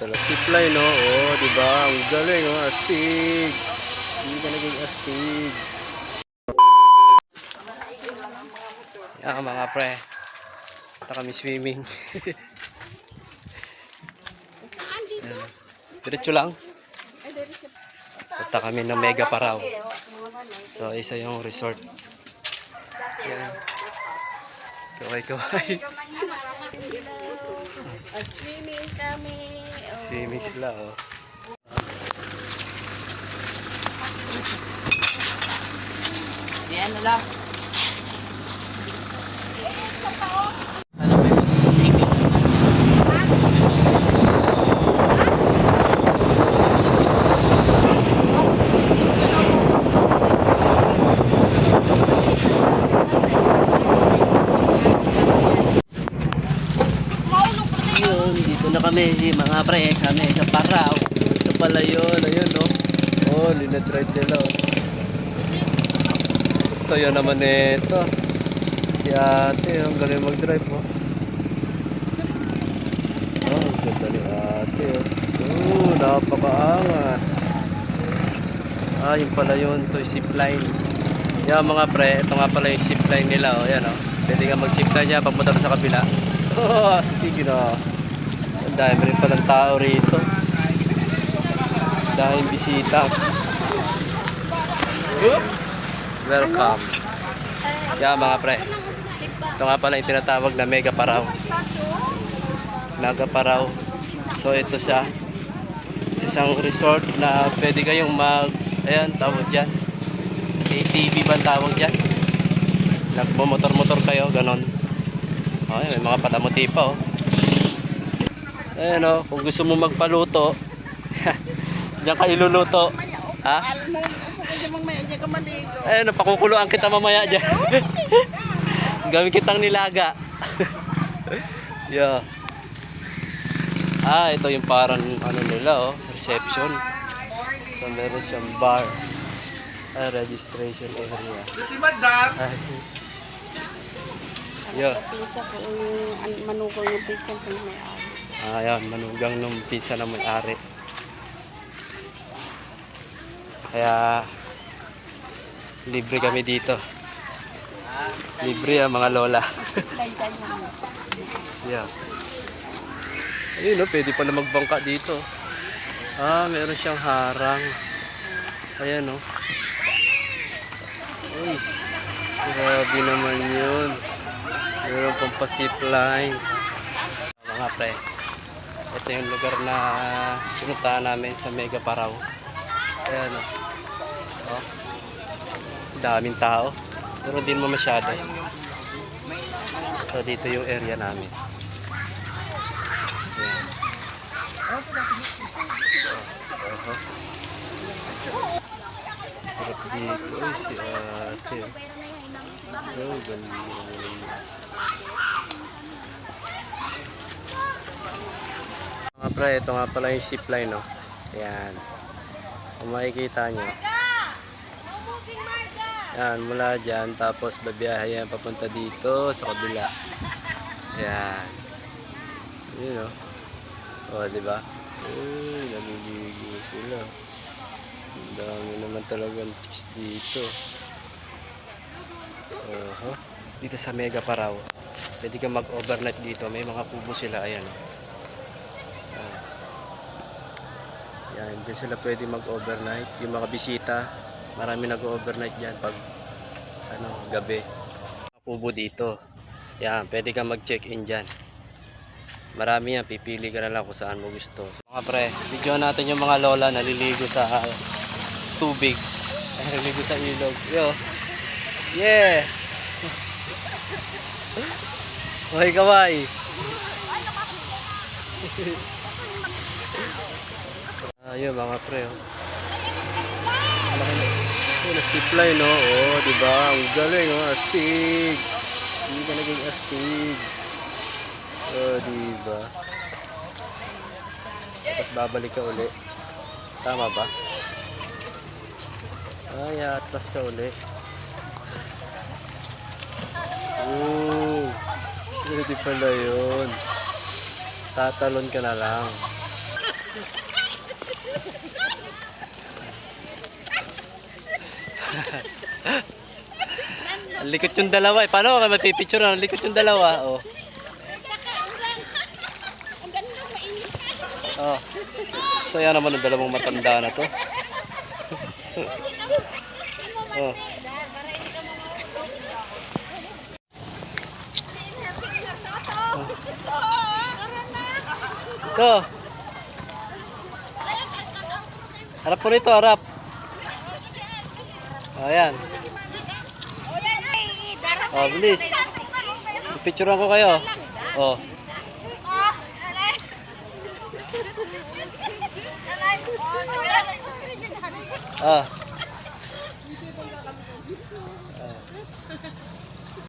talaga. Zipline, no? Oh, di ba? Ang galing, oh. Astig. Hindi ka naging astig. Yan, mga pre. Punta kami swimming. Diretso lang. Punta kami ng Mega Parao. So, isa yung resort. Yan. Kaway-kaway. Swimming kami. Swimming sila, oh. Yan na lang. Dito na kami mga pre sa amin sa Parao. Ito pala yun, ayun no. Oh, dinadrive nila. So yun naman ito. Si ate, ang galing mag-drive mo. Oh, ang ganda ni ate. Oh, napakaangas. Ah, yun pala yun. Ito yung zipline. Yan mga pre, ito nga pala yung zipline nila. Oh, yan oh. Pwede ka mag-zipline niya pagpunta sa kabila. Oh, astig na. Ang dami rin palang tao rito. Daming bisita. Welcome. Yan mga pre. Ito nga pala yung tinatawag na Mega Parao. Mega Parao. So ito siya. Isang resort na pwede kayong ayan, tawag dyan. ATV ba tawag dyan? Nagmumotor-motor kayo, ganon. Okay, may mga palamuti pa oh. Ayan o, kung gusto mo magpaluto, diyan ka iluluto. Ha? Ayan o, pakukuluan kita mamaya dyan. Gawin kitang nilaga. Yeah. Ah, ito yung parang ano nila oh, reception. So meron siyang bar. Registration area. Yeah. Pisa po yung manugang yung pisa po yung may-ari. Ayan, manugang ng pisa na may-ari. Kaya libre kami dito. Libre ang mga lola. Yeah. Ayun no, pwede pa na magbangka dito. Ah, meron siyang harang. Ayan no. Uy, grabe naman yun. Meron pang pa-zipline. Mga pre, ito yung lugar na pinuntahan namin sa Mega Parao. Ayan o. Oh. Daming tao. Pero hindi mo masyado. So dito yung area namin. Ayan. Sarap dito. Uy, si ate. Oh, galing. Mga pre, ito nga pala yung zipline, no? Ayan. Kung makikita nyo. Ayan, mula dyan. Tapos babiyahe yan papunta dito sa kabila. Ayan. Yun, no? O, diba? Uy, naliligo sila. Ang dami naman talagang chicks dito. Dito sa Mega Parao. Pwede ka mag-overnight dito. May mga kubo sila. Ayan. Yan, dyan sila pwede mag-overnight. Yung mga bisita, marami nag-overnight dyan pag gabi. Kubo dito. Yan, pwede ka mag-check-in dyan. Marami yan, pipili ka na lang kung saan mo gusto. So, mga pre, video natin yung mga lola naliligo sa tubig. Naliligo sa ilog. Yo. Yeah! Okay, kaway. Ayun mga pre. Ayun, zipline no. Oh, di ba? Ang galing oh, astig. Hindi ka naging astig. Oh, di ba? Tapos babalik ka uli. Tama ba? Ay, atlas ka uli. Hindi pala yun. Tatalon ka na lang. Ang likot yung dalawa eh. Paano ka mapipicture? Ang likot yung dalawa. Oh. Oh. Saya naman ang dalawang matanda na to. Oh. Ito. Harap po nito, harap. Ayan. Oh, bilis. Picturean ko kayo. Oh. Ah.